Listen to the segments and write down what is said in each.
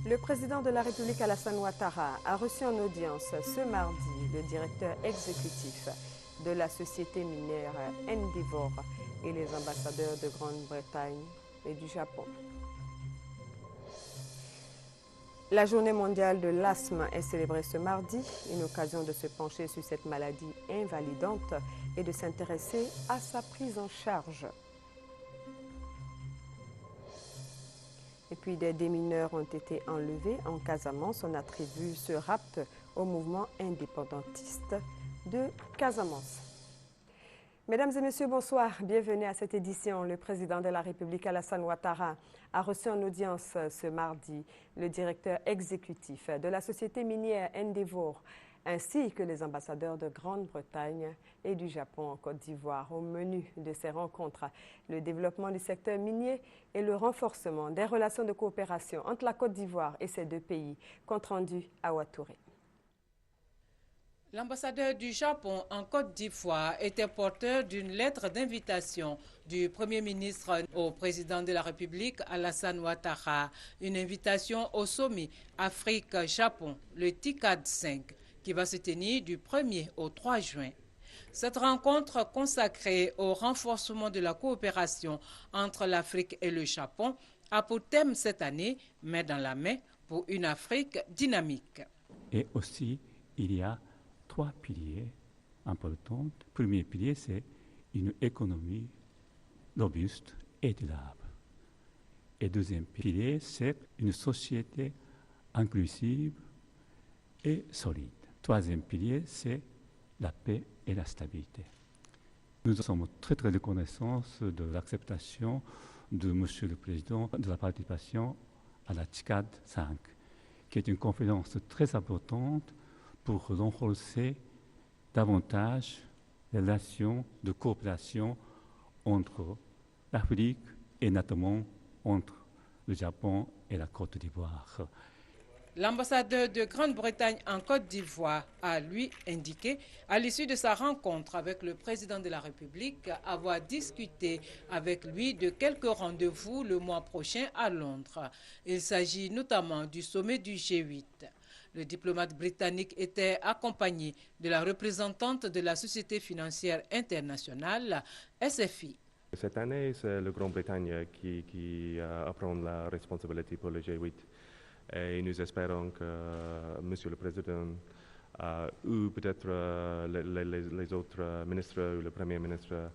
Le président de la République Alassane Ouattara a reçu en audience ce mardi le directeur exécutif de la société minière Endeavour et les ambassadeurs de Grande-Bretagne et du Japon. La journée mondiale de l'asthme est célébrée ce mardi, une occasion de se pencher sur cette maladie invalidante et de s'intéresser à sa prise en charge. Et puis des démineurs ont été enlevés en Casamance. On attribue ce rapt au mouvement indépendantiste de Casamance. Mesdames et messieurs, bonsoir. Bienvenue à cette édition. Le président de la République, Alassane Ouattara, a reçu en audience ce mardi le directeur exécutif de la société minière Endeavour, ainsi que les ambassadeurs de Grande-Bretagne et du Japon en Côte d'Ivoire. Au menu de ces rencontres, le développement du secteur minier et le renforcement des relations de coopération entre la Côte d'Ivoire et ces deux pays, compte rendu à Ouattouré. L'ambassadeur du Japon en Côte d'Ivoire était porteur d'une lettre d'invitation du Premier ministre au président de la République, Alassane Ouattara, une invitation au sommet Afrique-Japon, le TICAD 5, qui va se tenir du 1er au 3 juin. Cette rencontre consacrée au renforcement de la coopération entre l'Afrique et le Japon a pour thème cette année « Main dans la main pour une Afrique dynamique ». Et aussi, il y a 3 piliers importants. Le premier pilier, c'est une économie robuste et durable. Et le deuxième pilier, c'est une société inclusive et solide. Le troisième pilier, c'est la paix et la stabilité. Nous sommes très reconnaissants de l'acceptation de Monsieur le Président de la participation à la TICAD 5, qui est une conférence très importante pour renforcer davantage les relations de coopération entre l'Afrique et notamment entre le Japon et la Côte d'Ivoire. L'ambassadeur de Grande-Bretagne en Côte d'Ivoire a, lui, indiqué, à l'issue de sa rencontre avec le président de la République, avoir discuté avec lui de quelques rendez-vous le mois prochain à Londres. Il s'agit notamment du sommet du G8. Le diplomate britannique était accompagné de la représentante de la Société financière internationale, SFI. Cette année, c'est la Grande-Bretagne qui prend la responsabilité pour le G8. Et nous espérons que Monsieur le Président ou peut-être les autres ministres ou le Premier ministre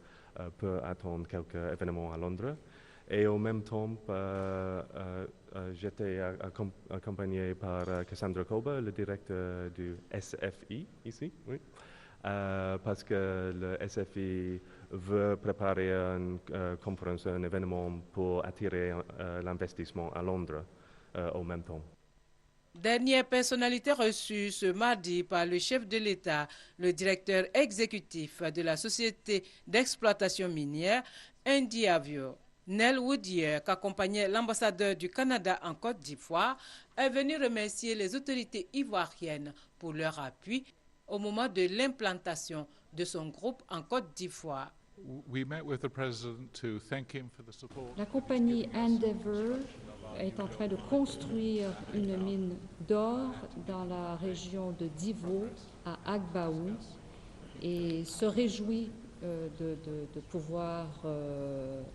peut attendre quelques événements à Londres. Et en même temps, j'étais accompagné par Cassandra Koba, le directeur du SFI ici, oui, parce que le SFI veut préparer une conférence, un événement pour attirer l'investissement à Londres en même temps. Dernière personnalité reçue ce mardi par le chef de l'État, le directeur exécutif de la société d'exploitation minière, Endeavour. Nell Woodier, qu'accompagnait l'ambassadeur du Canada en Côte d'Ivoire, est venu remercier les autorités ivoiriennes pour leur appui au moment de l'implantation de son groupe en Côte d'Ivoire. La compagnie Endeavour est en train de construire une mine d'or dans la région de Divo, à Agbaou, et se réjouit de pouvoir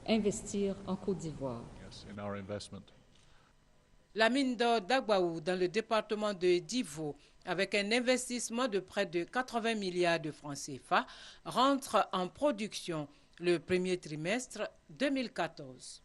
investir en Côte d'Ivoire. La mine d'or d'Agbaou dans le département de Divo, avec un investissement de près de 80 milliards de francs CFA, rentre en production le premier trimestre 2014.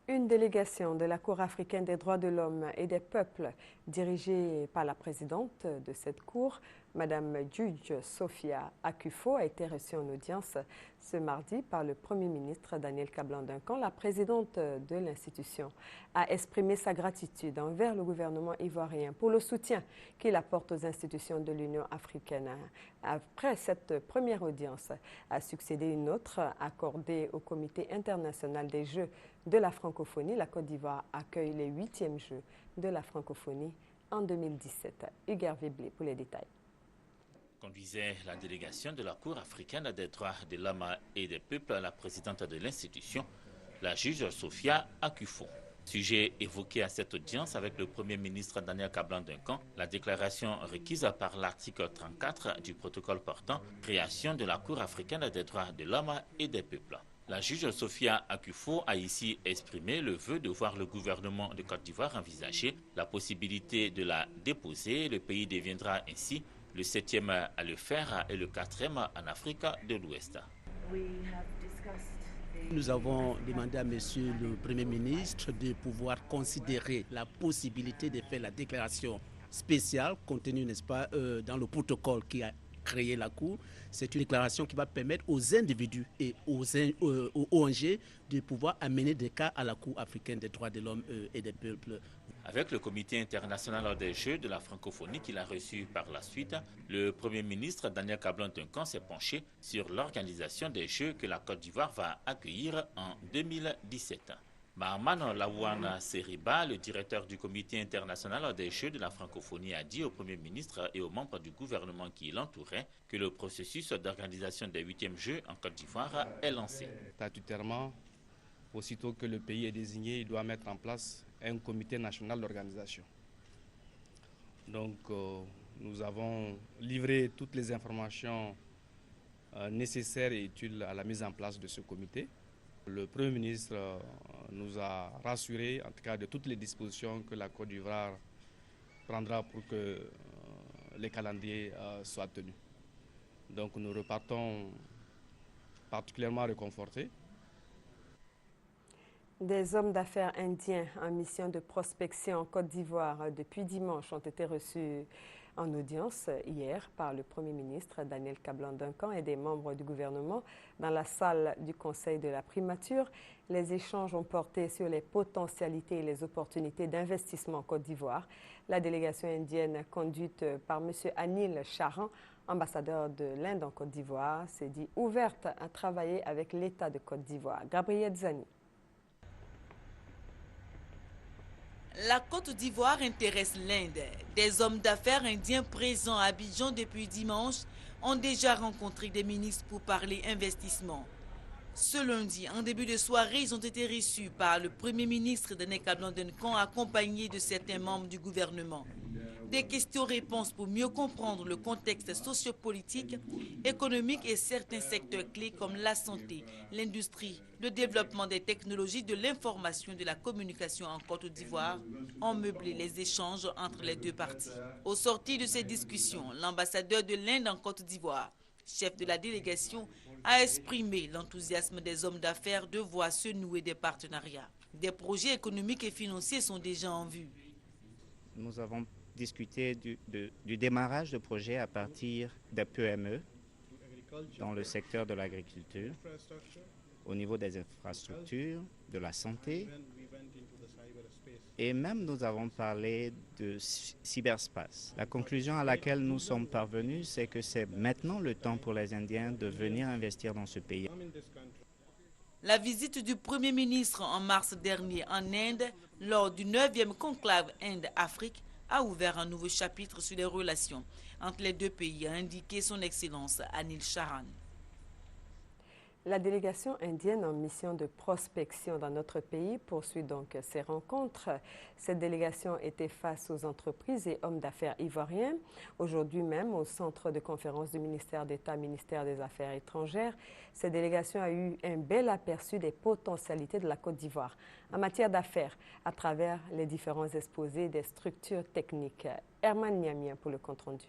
Une délégation de la Cour africaine des droits de l'homme et des peuples, dirigée par la présidente de cette Cour, Madame Juge Sophia Akufo, a été reçue en audience ce mardi par le Premier ministre Daniel Kablan-Duncan. La présidente de l'institution a exprimé sa gratitude envers le gouvernement ivoirien pour le soutien qu'il apporte aux institutions de l'Union africaine. Après cette première audience, a succédé une autre accordée au Comité international des Jeux de la francophonie. La Côte d'Ivoire accueille les 8e Jeux de la francophonie en 2017. Hugues Hervé Blé pour les détails. Conduisait la délégation de la Cour africaine des droits de l'homme et des peuples, la présidente de l'institution, la juge Sophia Akufo. Sujet évoqué à cette audience avec le Premier ministre Daniel Kablan-Duncan, la déclaration requise par l'article 34 du protocole portant création de la Cour africaine des droits de l'homme et des peuples. La juge Sophia Akufo a ici exprimé le vœu de voir le gouvernement de Côte d'Ivoire envisager la possibilité de la déposer. Le pays deviendra ainsi le 7e à le faire et le 4e en Afrique de l'Ouest. Nous avons demandé à Monsieur le Premier ministre de pouvoir considérer la possibilité de faire la déclaration spéciale contenue, n'est-ce pas, dans le protocole qui a créé la Cour. C'est une déclaration qui va permettre aux individus et aux ONG de pouvoir amener des cas à la Cour africaine des droits de l'homme et des peuples. Avec le Comité international des Jeux de la francophonie qu'il a reçu par la suite, le Premier ministre Daniel Kablan-Duncan s'est penché sur l'organisation des Jeux que la Côte d'Ivoire va accueillir en 2017. Mahaman Laouana Seriba, le directeur du Comité international des Jeux de la francophonie, a dit au Premier ministre et aux membres du gouvernement qui l'entouraient que le processus d'organisation des 8e Jeux en Côte d'Ivoire est lancé. Statutairement, aussitôt que le pays est désigné, il doit mettre en place un comité national d'organisation. Donc, nous avons livré toutes les informations nécessaires et utiles à la mise en place de ce comité. Le Premier ministre nous a rassurés, en tout cas, de toutes les dispositions que la Côte d'Ivoire prendra pour que les calendriers soient tenus. Donc nous repartons particulièrement réconfortés. Des hommes d'affaires indiens en mission de prospection en Côte d'Ivoire depuis dimanche ont été reçus en audience hier par le Premier ministre Daniel Kablan-Duncan et des membres du gouvernement dans la salle du Conseil de la primature. Les échanges ont porté sur les potentialités et les opportunités d'investissement en Côte d'Ivoire. La délégation indienne conduite par M. Anil Charan, ambassadeur de l'Inde en Côte d'Ivoire, s'est dit ouverte à travailler avec l'État de Côte d'Ivoire. Gabriel Zani. La Côte d'Ivoire intéresse l'Inde. Des hommes d'affaires indiens présents à Abidjan depuis dimanche ont déjà rencontré des ministres pour parler investissement. Ce lundi, en début de soirée, ils ont été reçus par le Premier ministre Daniel Kablan-Duncan accompagné de certains membres du gouvernement. Des questions-réponses pour mieux comprendre le contexte sociopolitique, économique et certains secteurs clés comme la santé, l'industrie, le développement des technologies de l'information et de la communication en Côte d'Ivoire ont meublé les échanges entre les deux parties. Au sortir de ces discussions, l'ambassadeur de l'Inde en Côte d'Ivoire, chef de la délégation, a exprimé l'enthousiasme des hommes d'affaires de voir se nouer des partenariats. Des projets économiques et financiers sont déjà en vue. Nous avons discuté du démarrage de projets à partir des PME dans le secteur de l'agriculture, au niveau des infrastructures, de la santé, et même nous avons parlé de cyberspace. La conclusion à laquelle nous sommes parvenus, c'est que c'est maintenant le temps pour les Indiens de venir investir dans ce pays. La visite du Premier ministre en mars dernier en Inde, lors du 9e conclave Inde-Afrique, a ouvert un nouveau chapitre sur les relations entre les deux pays, a indiqué son Excellence Anil Charan. La délégation indienne en mission de prospection dans notre pays poursuit donc ses rencontres. Cette délégation était face aux entreprises et hommes d'affaires ivoiriens. Aujourd'hui même, au centre de conférence du ministère d'État, ministère des Affaires étrangères, cette délégation a eu un bel aperçu des potentialités de la Côte d'Ivoire en matière d'affaires à travers les différents exposés des structures techniques. Herman Niamien pour le compte-rendu.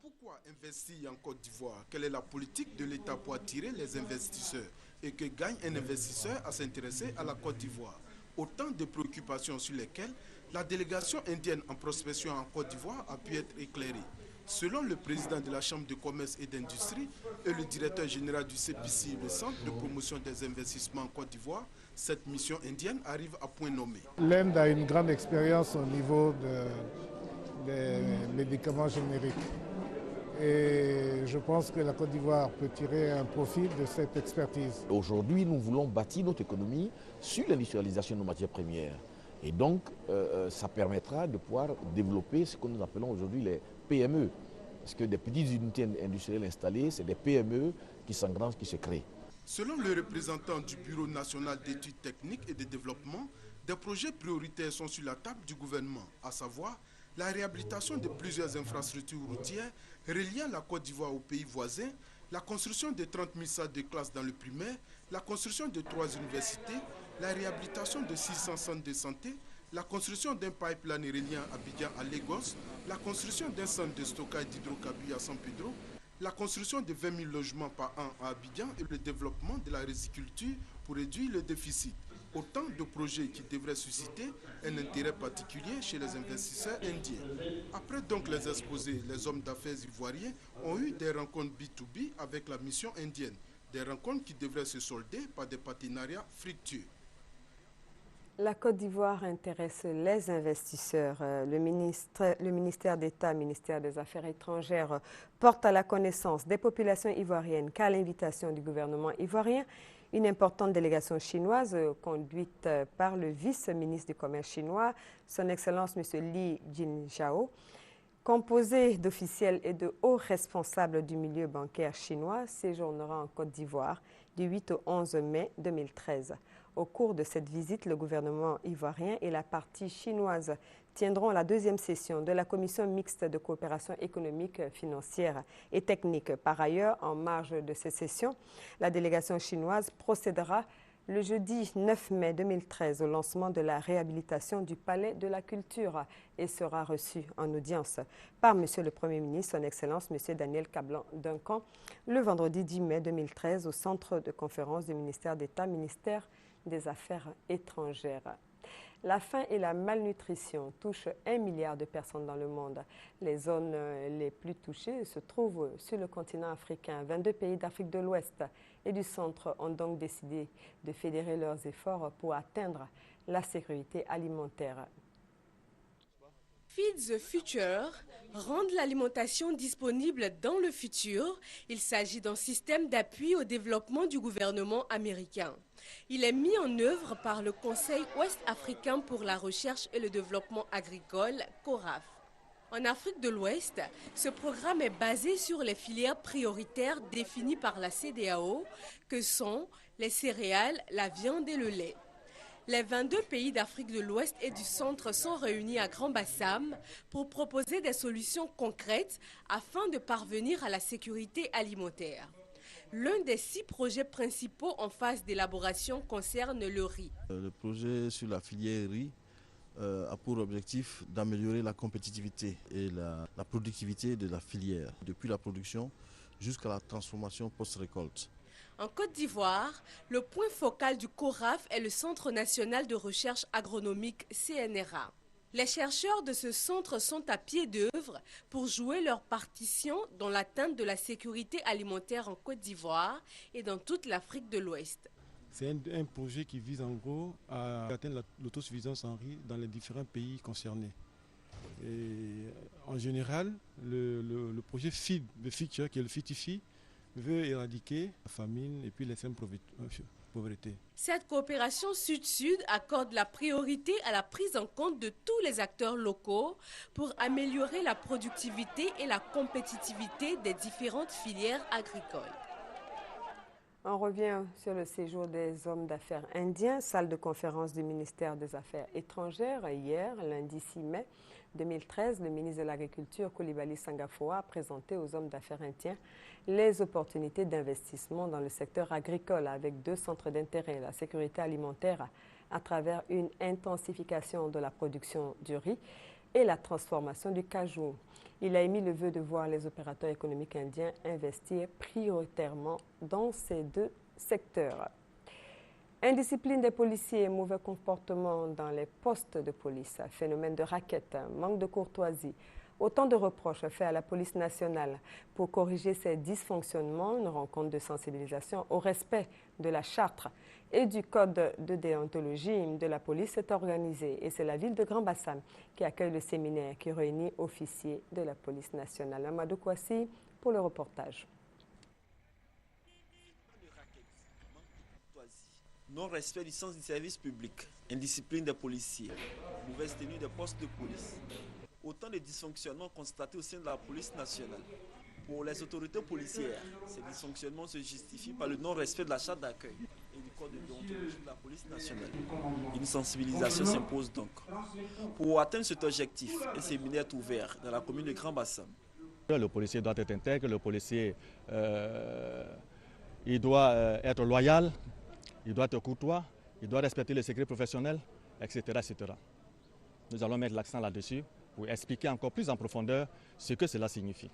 Pourquoi investir en Côte d'Ivoire? Quelle est la politique de l'État pour attirer les investisseurs? Et que gagne un investisseur à s'intéresser à la Côte d'Ivoire? Autant de préoccupations sur lesquelles la délégation indienne en prospection en Côte d'Ivoire a pu être éclairée. Selon le président de la Chambre de commerce et d'industrie et le directeur général du CPC, le Centre de promotion des investissements en Côte d'Ivoire, cette mission indienne arrive à point nommé. L'Inde a une grande expérience au niveau des médicaments génériques. Et je pense que la Côte d'Ivoire peut tirer un profit de cette expertise. Aujourd'hui, nous voulons bâtir notre économie sur l'industrialisation de nos matières premières. Et donc, ça permettra de pouvoir développer ce que nous appelons aujourd'hui les PME. Parce que des petites unités industrielles installées, c'est des PME qui s'engrangent, qui se créent. Selon le représentant du Bureau national d'études techniques et de développement, des projets prioritaires sont sur la table du gouvernement, à savoir la réhabilitation de plusieurs infrastructures routières reliant la Côte d'Ivoire aux pays voisins, la construction de 30 000 salles de classe dans le primaire, la construction de 3 universités, la réhabilitation de 600 centres de santé, la construction d'un pipeline reliant Abidjan à Lagos, la construction d'un centre de stockage d'hydrocarbures à San Pedro, la construction de 20 000 logements par an à Abidjan et le développement de la riziculture pour réduire le déficit. Autant de projets qui devraient susciter un intérêt particulier chez les investisseurs indiens. Après donc les exposés, les hommes d'affaires ivoiriens ont eu des rencontres B2B avec la mission indienne. Des rencontres qui devraient se solder par des partenariats fructueux. La Côte d'Ivoire intéresse les investisseurs. Le ministère d'État, ministère des Affaires étrangères, porte à la connaissance des populations ivoiriennes qu'à l'invitation du gouvernement ivoirien, une importante délégation chinoise conduite par le vice-ministre du Commerce chinois, son Excellence M. Li Jinzhao, composée d'officiels et de hauts responsables du milieu bancaire chinois, séjournera en Côte d'Ivoire du 8 au 11 mai 2013. Au cours de cette visite, le gouvernement ivoirien et la partie chinoise tiendront la deuxième session de la Commission mixte de coopération économique, financière et technique. Par ailleurs, en marge de ces sessions, la délégation chinoise procédera le jeudi 9 mai 2013 au lancement de la réhabilitation du Palais de la Culture et sera reçue en audience par M. le Premier ministre, son Excellence M. Daniel Kablan-Duncan, le vendredi 10 mai 2013 au centre de conférence du ministère d'État, ministère des Affaires étrangères. La faim et la malnutrition touchent 1 milliard de personnes dans le monde. Les zones les plus touchées se trouvent sur le continent africain. 22 pays d'Afrique de l'Ouest et du Centre ont donc décidé de fédérer leurs efforts pour atteindre la sécurité alimentaire. Feed the Future, rendre l'alimentation disponible dans le futur. Il s'agit d'un système d'appui au développement du gouvernement américain. Il est mis en œuvre par le Conseil ouest-africain pour la recherche et le développement agricole, CORAF. En Afrique de l'Ouest, ce programme est basé sur les filières prioritaires définies par la CEDEAO, que sont les céréales, la viande et le lait. Les 22 pays d'Afrique de l'Ouest et du Centre sont réunis à Grand-Bassam pour proposer des solutions concrètes afin de parvenir à la sécurité alimentaire. L'un des 6 projets principaux en phase d'élaboration concerne le riz. Le projet sur la filière riz a pour objectif d'améliorer la compétitivité et la productivité de la filière, depuis la production jusqu'à la transformation post-récolte. En Côte d'Ivoire, le point focal du CORAF est le Centre national de recherche agronomique CNRA. Les chercheurs de ce centre sont à pied d'œuvre pour jouer leur partition dans l'atteinte de la sécurité alimentaire en Côte d'Ivoire et dans toute l'Afrique de l'Ouest. C'est un projet qui vise en gros à atteindre l'autosuffisance en riz dans les différents pays concernés. Et en général, le projet Feed the Future, qui est le FITIFI, veut éradiquer la famine et puis l'extrême pauvreté. Cette coopération sud-sud accorde la priorité à la prise en compte de tous les acteurs locaux pour améliorer la productivité et la compétitivité des différentes filières agricoles. On revient sur le séjour des hommes d'affaires indiens, salle de conférence du ministère des Affaires étrangères. Hier, lundi 6 mai 2013, le ministre de l'Agriculture, Coulibaly Sangafoa, a présenté aux hommes d'affaires indiens les opportunités d'investissement dans le secteur agricole avec 2 centres d'intérêt, la sécurité alimentaire à travers une intensification de la production du riz et la transformation du cajou. Il a émis le vœu de voir les opérateurs économiques indiens investir prioritairement dans ces 2 secteurs. Indiscipline des policiers, mauvais comportement dans les postes de police, phénomène de racket, manque de courtoisie. Autant de reproches faits à la police nationale. Pour corriger ces dysfonctionnements, une rencontre de sensibilisation au respect de la charte et du code de déontologie de la police est organisée. Et c'est la ville de Grand-Bassam qui accueille le séminaire qui réunit officiers de la police nationale. Amadou Kouassi pour le reportage. Non-respect du sens du service public, indiscipline des policiers, mauvaise tenue des postes de police. Autant de dysfonctionnements constatés au sein de la police nationale. Pour les autorités policières, ces dysfonctionnements se justifient par le non-respect de la charte d'accueil et du code de déontologie de la police nationale. Une sensibilisation s'impose donc. Pour atteindre cet objectif, un séminaire est ouvert dans la commune de Grand Bassam. Le policier doit être intègre, le policier il doit être loyal, il doit être courtois, il doit respecter le secret professionnel, etc., etc. Nous allons mettre l'accent là-dessus pour expliquer encore plus en profondeur ce que cela signifie.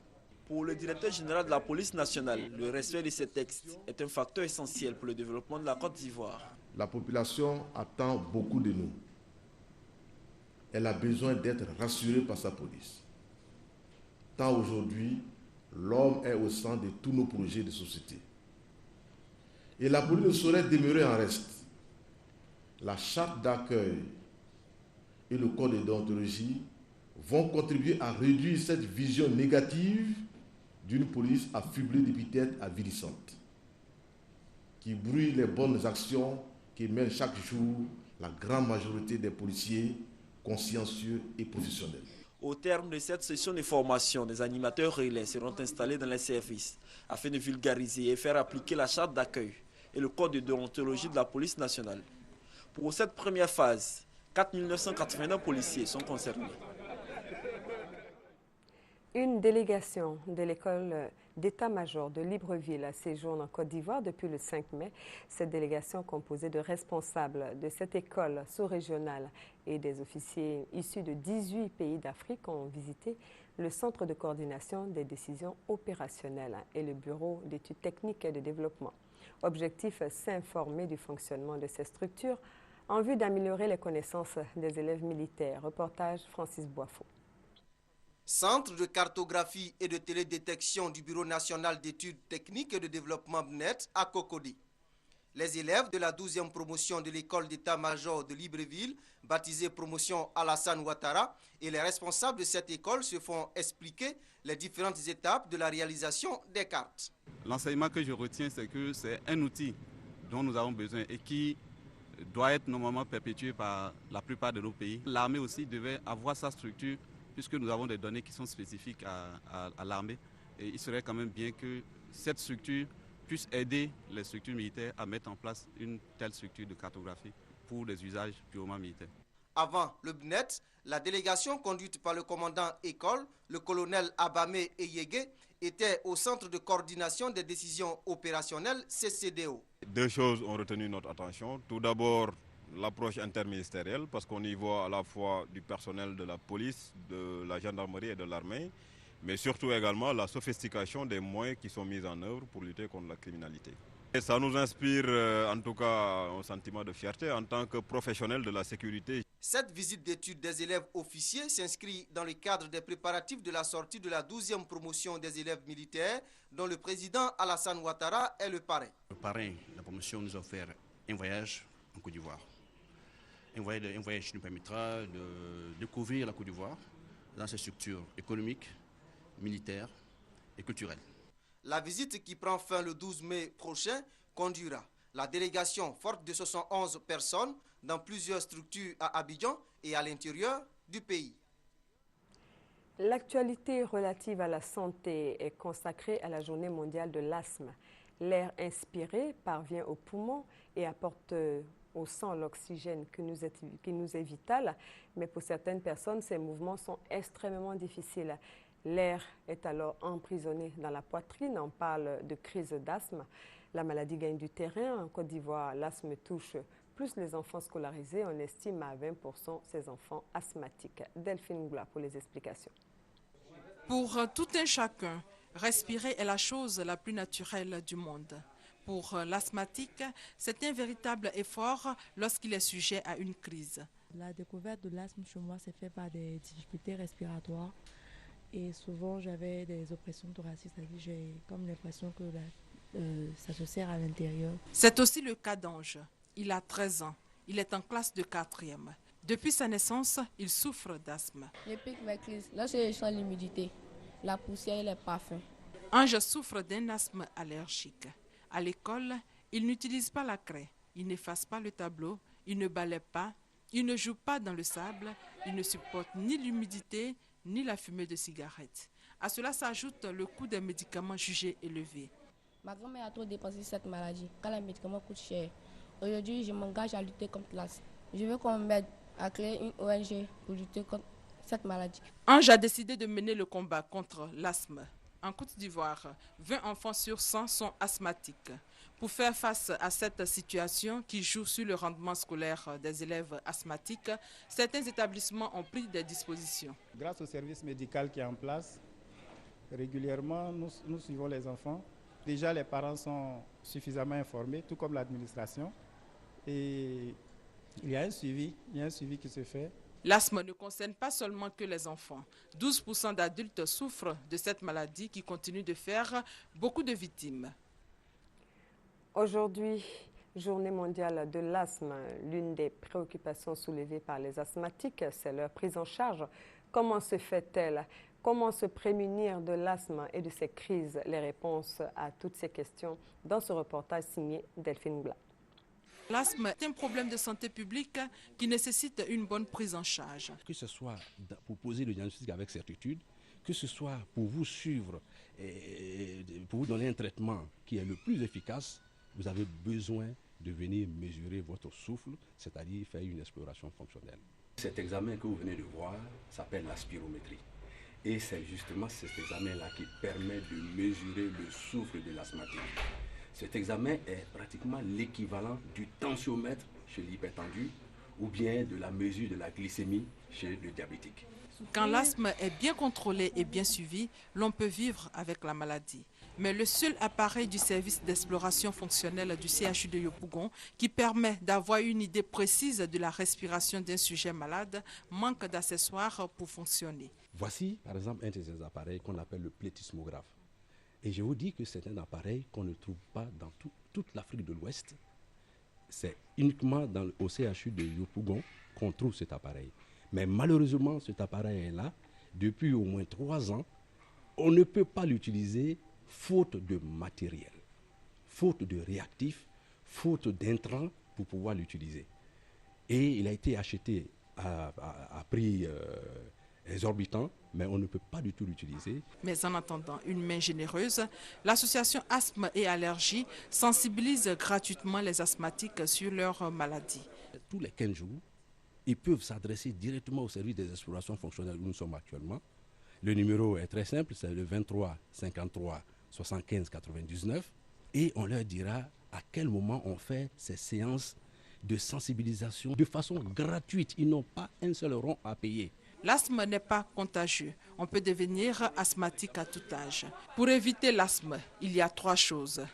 Pour le directeur général de la police nationale, le respect de ces textes est un facteur essentiel pour le développement de la Côte d'Ivoire. La population attend beaucoup de nous. Elle a besoin d'être rassurée par sa police. Tant aujourd'hui, l'homme est au centre de tous nos projets de société. Et la police ne saurait demeurer en reste. La charte d'accueil et le code de déontologie vont contribuer à réduire cette vision négative d'une police affublée d'épithètes avilissantes, qui brouille les bonnes actions qui mènent chaque jour la grande majorité des policiers consciencieux et professionnels. Au terme de cette session de formation, des animateurs relais seront installés dans les services afin de vulgariser et faire appliquer la charte d'accueil et le code de déontologie de la police nationale. Pour cette première phase, 4 989 policiers sont concernés. Une délégation de l'école d'état-major de Libreville séjourne en Côte d'Ivoire depuis le 5 mai. Cette délégation, composée de responsables de cette école sous-régionale et des officiers issus de 18 pays d'Afrique, ont visité le Centre de coordination des décisions opérationnelles et le Bureau d'études techniques et de développement. Objectif, s'informer du fonctionnement de ces structures en vue d'améliorer les connaissances des élèves militaires. Reportage Francis Boifo. Centre de cartographie et de télédétection du Bureau national d'études techniques et de développement BNET à Cocody. Les élèves de la 12e promotion de l'école d'état-major de Libreville, baptisée promotion Alassane Ouattara, et les responsables de cette école se font expliquer les différentes étapes de la réalisation des cartes. L'enseignement que je retiens, c'est que c'est un outil dont nous avons besoin et qui doit être normalement perpétué par la plupart de nos pays. L'armée aussi devait avoir sa structure, puisque nous avons des données qui sont spécifiques à l'armée. Et il serait quand même bien que cette structure puisse aider les structures militaires à mettre en place une telle structure de cartographie pour des usages purement militaires. Avant le BNET, la délégation conduite par le commandant école, le colonel Abamé Eyege, était au Centre de coordination des décisions opérationnelles CCDO. Deux choses ont retenu notre attention. Tout d'abord, l'approche interministérielle, parce qu'on y voit à la fois du personnel de la police, de la gendarmerie et de l'armée, mais surtout également la sophistication des moyens qui sont mis en œuvre pour lutter contre la criminalité. Et ça nous inspire en tout cas un sentiment de fierté en tant que professionnels de la sécurité. Cette visite d'études des élèves officiers s'inscrit dans le cadre des préparatifs de la sortie de la 12e promotion des élèves militaires, dont le président Alassane Ouattara est le parrain. Le parrain de la promotion nous a offert un voyage en Côte d'Ivoire. Un voyage qui nous permettra de découvrir la Côte d'Ivoire dans ses structures économiques, militaires et culturelles. La visite qui prend fin le 12 mai prochain conduira la délégation forte de 71 personnes dans plusieurs structures à Abidjan et à l'intérieur du pays. L'actualité relative à la santé est consacrée à la journée mondiale de l'asthme. L'air inspiré parvient aux poumons et apporte au sang l'oxygène qui nous est vital, mais pour certaines personnes, ces mouvements sont extrêmement difficiles. L'air est alors emprisonné dans la poitrine. On parle de crise d'asthme. La maladie gagne du terrain. En Côte d'Ivoire, l'asthme touche plus les enfants scolarisés. On estime à 20% ces enfants asthmatiques. Delphine Goula pour les explications. Pour tout un chacun, respirer est la chose la plus naturelle du monde. Pour l'asthmatique, c'est un véritable effort lorsqu'il est sujet à une crise. La découverte de l'asthme chez moi s'est faite par des difficultés respiratoires. Et souvent, j'avais des oppressions thoraciques, c'est-à-dire j'ai comme l'impression que ça se serre à l'intérieur. C'est aussi le cas d'Ange. Il a 13 ans. Il est en classe de 4e. Depuis sa naissance, il souffre d'asthme. Je pique mes crises lorsque je sens l'humidité, la poussière et les parfums. Ange souffre d'un asthme allergique. À l'école, il n'utilise pas la craie, il n'efface pas le tableau, il ne balaie pas, il ne joue pas dans le sable, il ne supporte ni l'humidité, ni la fumée de cigarettes. À cela s'ajoute le coût des médicaments jugés élevé. Ma grand-mère a trop dépensé cette maladie, car les médicaments coûtent cher. Aujourd'hui, je m'engage à lutter contre l'asthme. Je veux qu'on m'aide à créer une ONG pour lutter contre cette maladie. Ange a décidé de mener le combat contre l'asthme. En Côte d'Ivoire, 20 enfants sur 100 sont asthmatiques. Pour faire face à cette situation qui joue sur le rendement scolaire des élèves asthmatiques, certains établissements ont pris des dispositions. Grâce au service médical qui est en place, régulièrement, nous suivons les enfants. Déjà, les parents sont suffisamment informés, tout comme l'administration. Et il y a un suivi qui se fait. L'asthme ne concerne pas seulement que les enfants. 12% d'adultes souffrent de cette maladie qui continue de faire beaucoup de victimes. Aujourd'hui, Journée mondiale de l'asthme, l'une des préoccupations soulevées par les asthmatiques, c'est leur prise en charge. Comment se fait-elle? Comment se prémunir de l'asthme et de ses crises? Les réponses à toutes ces questions dans ce reportage signé Delphine Blas. L'asthme est un problème de santé publique qui nécessite une bonne prise en charge. Que ce soit pour poser le diagnostic avec certitude, que ce soit pour vous suivre et pour vous donner un traitement qui est le plus efficace, vous avez besoin de venir mesurer votre souffle, c'est-à-dire faire une exploration fonctionnelle. Cet examen que vous venez de voir s'appelle la spirométrie. Et c'est justement cet examen-là qui permet de mesurer le souffle de l'asthmatique. Cet examen est pratiquement l'équivalent du tensiomètre chez l'hypertendu ou bien de la mesure de la glycémie chez le diabétique. Quand l'asthme est bien contrôlé et bien suivi, l'on peut vivre avec la maladie. Mais le seul appareil du service d'exploration fonctionnelle du CHU de Yopougon, qui permet d'avoir une idée précise de la respiration d'un sujet malade, manque d'accessoires pour fonctionner. Voici par exemple un de ces appareils qu'on appelle le plétismographe. Et je vous dis que c'est un appareil qu'on ne trouve pas dans toute l'Afrique de l'Ouest. C'est uniquement au CHU de Yopougon qu'on trouve cet appareil. Mais malheureusement, cet appareil est là depuis au moins 3 ans. On ne peut pas l'utiliser faute de matériel, faute de réactifs, faute d'intrants pour pouvoir l'utiliser. Et il a été acheté à prix exorbitant, mais on ne peut pas du tout l'utiliser. Mais en attendant une main généreuse, l'association Asthme et Allergies sensibilise gratuitement les asthmatiques sur leur maladie. Tous les 15 jours, ils peuvent s'adresser directement au service des explorations fonctionnelles où nous sommes actuellement. Le numéro est très simple, c'est le 23 53 75 99 et on leur dira à quel moment on fait ces séances de sensibilisation de façon gratuite. Ils n'ont pas un seul rond à payer. L'asthme n'est pas contagieux. On peut devenir asthmatique à tout âge. Pour éviter l'asthme, il y a 3 choses.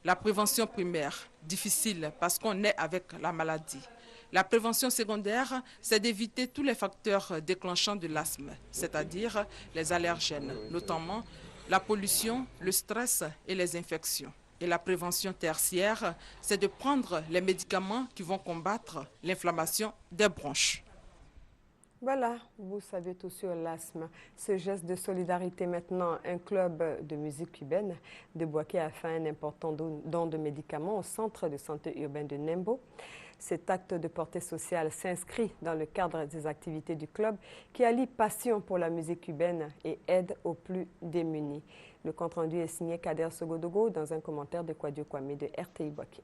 La prévention primaire, difficile parce qu'on est avec la maladie. La prévention secondaire, c'est d'éviter tous les facteurs déclenchants de l'asthme, c'est-à-dire les allergènes, notamment la pollution, le stress et les infections. Et la prévention tertiaire, c'est de prendre les médicaments qui vont combattre l'inflammation des bronches. Voilà, vous savez tout sur l'asthme. Ce geste de solidarité maintenant, un club de musique cubaine de Bouaké a fait un important don de médicaments au centre de santé urbain de Nembo. Cet acte de portée sociale s'inscrit dans le cadre des activités du club qui allie passion pour la musique cubaine et aide aux plus démunis. Le compte-rendu est signé Kader Sogodogo dans un commentaire de Kwadio Kwame de RTI Bouaké.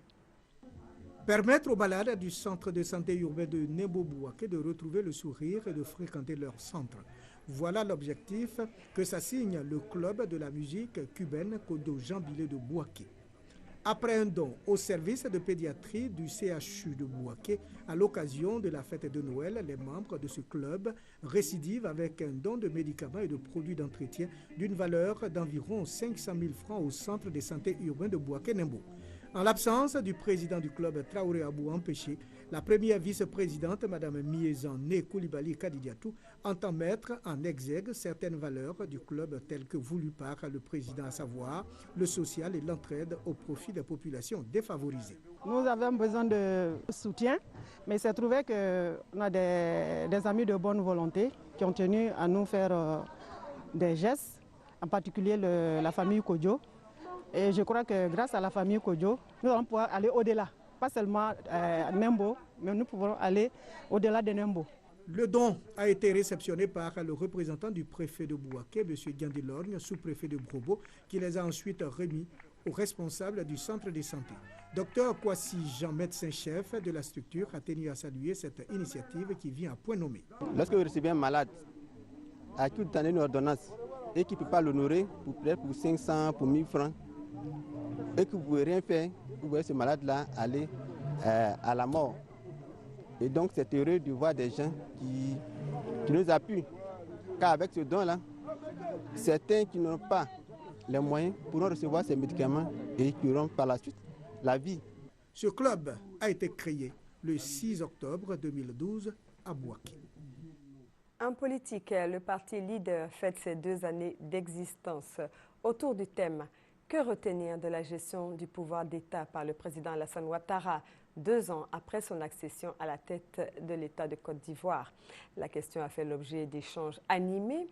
Permettre aux malades du centre de santé urbain de Nembo-Bouaké de retrouver le sourire et de fréquenter leur centre. Voilà l'objectif que s'assigne le club de la musique cubaine Kodo Jean Billet de Bouaké. Après un don au service de pédiatrie du CHU de Bouaké, à l'occasion de la fête de Noël, les membres de ce club récidivent avec un don de médicaments et de produits d'entretien d'une valeur d'environ 500 000 francs au centre de santé urbain de Bouaké-Nembo. En l'absence du président du club Traoré Abou empêché, la première vice-présidente, Mme Miezan Né Koulibaly Kadidiatou, entend mettre en exergue certaines valeurs du club telles que voulues par le président, à savoir le social et l'entraide au profit des populations défavorisées. Nous avons besoin de soutien, mais il s'est trouvé qu'on a des amis de bonne volonté qui ont tenu à nous faire des gestes, en particulier la famille Kodjo. Et je crois que grâce à la famille Kodjo, nous allons pouvoir aller au-delà. Pas seulement Nembo, mais nous pouvons aller au-delà de Nembo. Le don a été réceptionné par le représentant du préfet de Bouaké, M. Diandi Lorgne, sous-préfet de Brobo, qui les a ensuite remis aux responsables du centre de santé. Dr Kwasi Jean, médecin-chef de la structure, a tenu à saluer cette initiative qui vient à point nommé. Lorsque vous recevez un malade à qui vous donnez une ordonnance et qui ne peut pas l'honorer pour 500, pour 1000 francs, et que vous ne pouvez rien faire, vous voyez ce malade-là aller à la mort. Et donc c'est heureux de voir des gens qui nous appuient. Car avec ce don-là, certains qui n'ont pas les moyens pourront recevoir ces médicaments et qui auront par la suite la vie. Ce club a été créé le 6 octobre 2012 à Bouaké. En politique, le parti Leader fête ses 2 années d'existence. Autour du thème « Que retenir de la gestion du pouvoir d'État par le président Alassane Ouattara 2 ans après son accession à la tête de l'État de Côte d'Ivoire ?» La question a fait l'objet d'échanges animés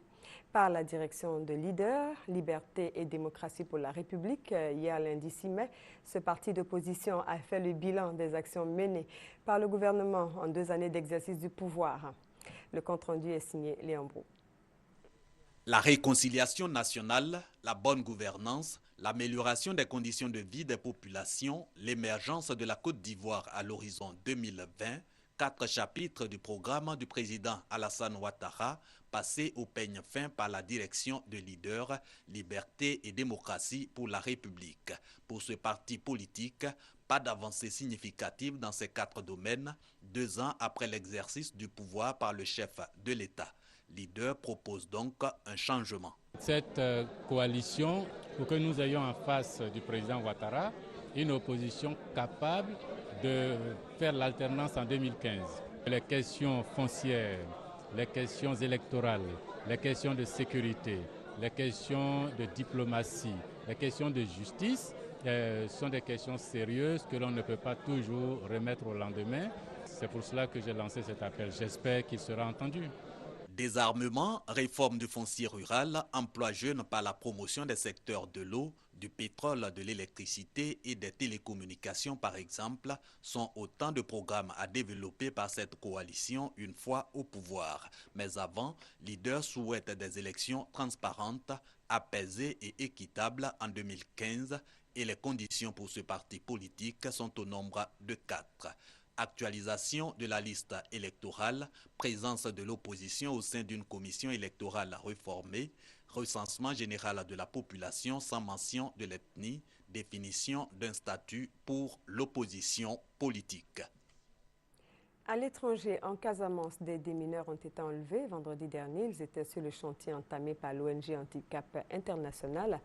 par la direction de Leader, Liberté et Démocratie pour la République. Hier, lundi 6 mai, ce parti d'opposition a fait le bilan des actions menées par le gouvernement en 2 années d'exercice du pouvoir. Le compte-rendu est signé Léon Brou. La réconciliation nationale, la bonne gouvernance, l'amélioration des conditions de vie des populations, l'émergence de la Côte d'Ivoire à l'horizon 2020, 4 chapitres du programme du président Alassane Ouattara, passés au peigne fin par la direction de Leader, Liberté et Démocratie pour la République. Pour ce parti politique, pas d'avancée significative dans ces 4 domaines, 2 ans après l'exercice du pouvoir par le chef de l'État. Leader propose donc un changement. Cette coalition, pour que nous ayons en face du président Ouattara une opposition capable de faire l'alternance en 2015. Les questions foncières, les questions électorales, les questions de sécurité, les questions de diplomatie, les questions de justice sont des questions sérieuses que l'on ne peut pas toujours remettre au lendemain. C'est pour cela que j'ai lancé cet appel. J'espère qu'il sera entendu. Désarmement, réforme du foncier rural, emploi jeune par la promotion des secteurs de l'eau, du pétrole, de l'électricité et des télécommunications par exemple, sont autant de programmes à développer par cette coalition une fois au pouvoir. Mais avant, Leader souhaite des élections transparentes, apaisées et équitables en 2015 et les conditions pour ce parti politique sont au nombre de 4. Actualisation de la liste électorale, présence de l'opposition au sein d'une commission électorale réformée, recensement général de la population sans mention de l'ethnie, définition d'un statut pour l'opposition politique. À l'étranger, en Casamance, des démineurs ont été enlevés vendredi dernier. Ils étaient sur le chantier entamé par l'ONG Handicap International.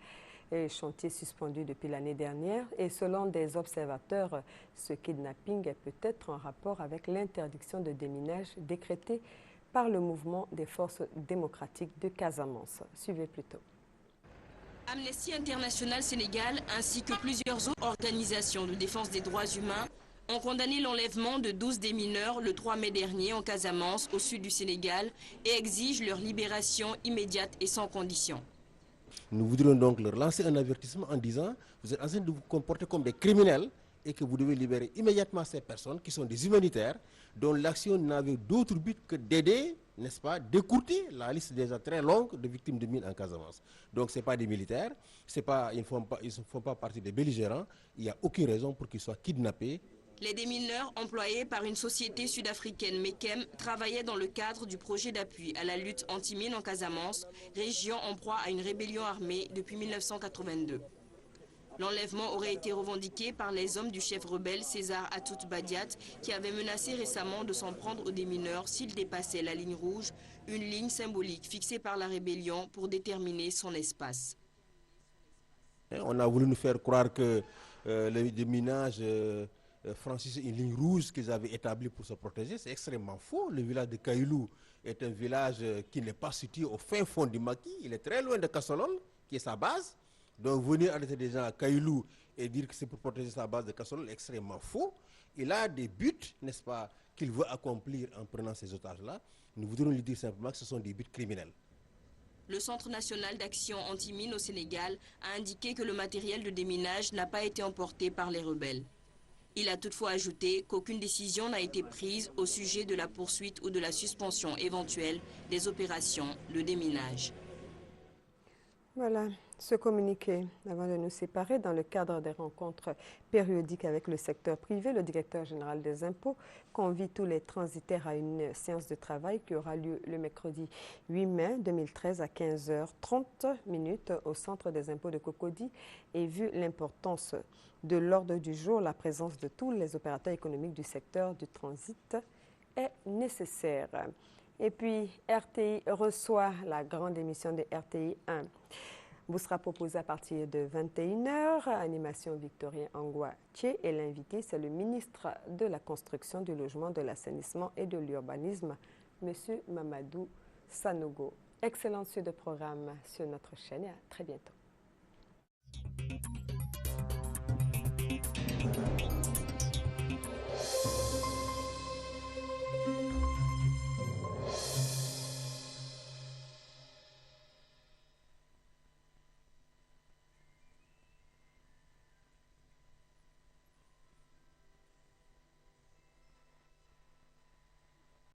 Et chantier suspendu depuis l'année dernière. Et selon des observateurs, ce kidnapping est peut-être en rapport avec l'interdiction de déminage décrétée par le mouvement des forces démocratiques de Casamance. Suivez plutôt. Amnesty International Sénégal ainsi que plusieurs autres organisations de défense des droits humains ont condamné l'enlèvement de 12 démineurs le 3 mai dernier en Casamance, au sud du Sénégal, et exigent leur libération immédiate et sans condition. Nous voudrions donc leur lancer un avertissement en disant « Vous êtes en train de vous comporter comme des criminels et que vous devez libérer immédiatement ces personnes qui sont des humanitaires dont l'action n'avait d'autre but que d'aider, n'est-ce pas, d'écourter la liste déjà très longue de victimes de mines en Casamance. » Donc ce n'est pas des militaires, ils ne font pas partie des belligérants, il n'y a aucune raison pour qu'ils soient kidnappés. Les démineurs employés par une société sud-africaine, Mekem, travaillaient dans le cadre du projet d'appui à la lutte anti-mine en Casamance, région en proie à une rébellion armée depuis 1982. L'enlèvement aurait été revendiqué par les hommes du chef rebelle César Atoute Badiat, qui avait menacé récemment de s'en prendre aux démineurs s'ils dépassaient la ligne rouge, une ligne symbolique fixée par la rébellion pour déterminer son espace. On a voulu nous faire croire que le déminage franchissait une ligne rouge qu'ils avaient établie pour se protéger. C'est extrêmement faux. Le village de Kailou est un village qui n'est pas situé au fin fond du maquis. Il est très loin de Kassolol, qui est sa base. Donc venir arrêter des gens à Kailou et dire que c'est pour protéger sa base de Kassolol est extrêmement faux. Il a des buts, n'est-ce pas, qu'il veut accomplir en prenant ces otages-là. Nous voudrions lui dire simplement que ce sont des buts criminels. Le Centre national d'action anti-mine au Sénégal a indiqué que le matériel de déminage n'a pas été emporté par les rebelles. Il a toutefois ajouté qu'aucune décision n'a été prise au sujet de la poursuite ou de la suspension éventuelle des opérations de déminage. Voilà, ce communiqué, avant de nous séparer, dans le cadre des rencontres périodiques avec le secteur privé, le directeur général des impôts convie tous les transitaires à une séance de travail qui aura lieu le mercredi 8 mai 2013 à 15h30 au centre des impôts de Cocody. Et vu l'importance de l'ordre du jour, la présence de tous les opérateurs économiques du secteur du transit est nécessaire. Et puis, RTI reçoit la grande émission de RTI 1. Vous sera proposé à partir de 21h, animation Victorien Angwa-Tché, et l'invité, c'est le ministre de la Construction, du Logement, de l'Assainissement et de l'Urbanisme, M. Mamadou Sanogo. Excellente suite de programme sur notre chaîne et à très bientôt.